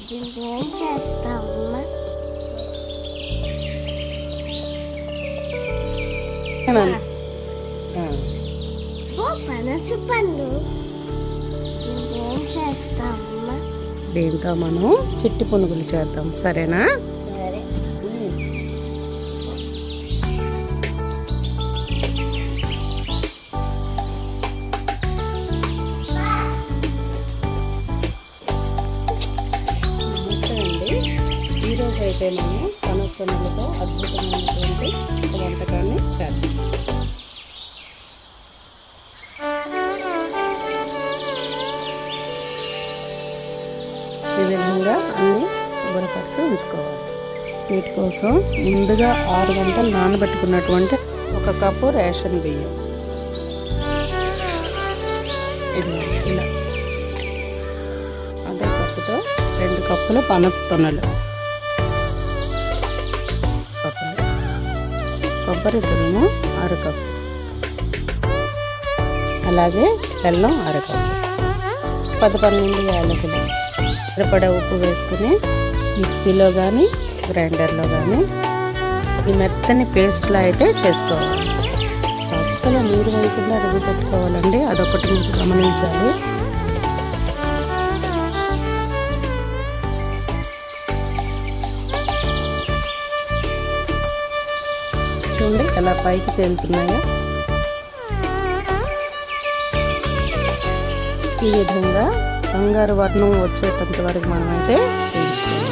దీనికి ఏం చేస్తావమ్మా? పనస పండు. దీనికి ఏం చేస్తావమ్మా? దీంతో మనం చిట్టి పునుగులు చేద్దాం, సరేనా? సరే. నమస్తే అండి. ఈరోజు అయితే మనం పనస పునుగులతో అద్భుతమైనటువంటి ఒక వంటకాన్ని చేద్దాం. ఈ విధంగా అన్నీ శుభ్రపరిచి ఉంచుకోవాలి. వీటి కోసం ముందుగా 6 గంటలు నానబెట్టుకున్నటువంటి 1 కప్పు రేషన్ బియ్యం, ఇది ఇలా అదే కప్పుతో 2 కప్పులు పనస తొనలు, కొబ్బరి తురుము 6 కప్పు, అలాగే బెల్లం 6 కప్పు, 10-12 యాలకులు, సరిపడా ఉప్పు వేసుకుని మిక్సీలో కానీ గ్రైండర్లో కానీ ఈ మెత్తని పేస్ట్లా అయితే చేసుకోవాలి. అస్సలు నీరు వేయకుండా రుబ్బు పెట్టుకోవాలండి, అదొకటి మీరు గమనించాలి. చూడండి ఎలా పైకి తేలుతున్నాయో. ఈ విధంగా బంగారు వర్ణం వచ్చేటంత వరకు మనమైతే వేయించుకోవాలి.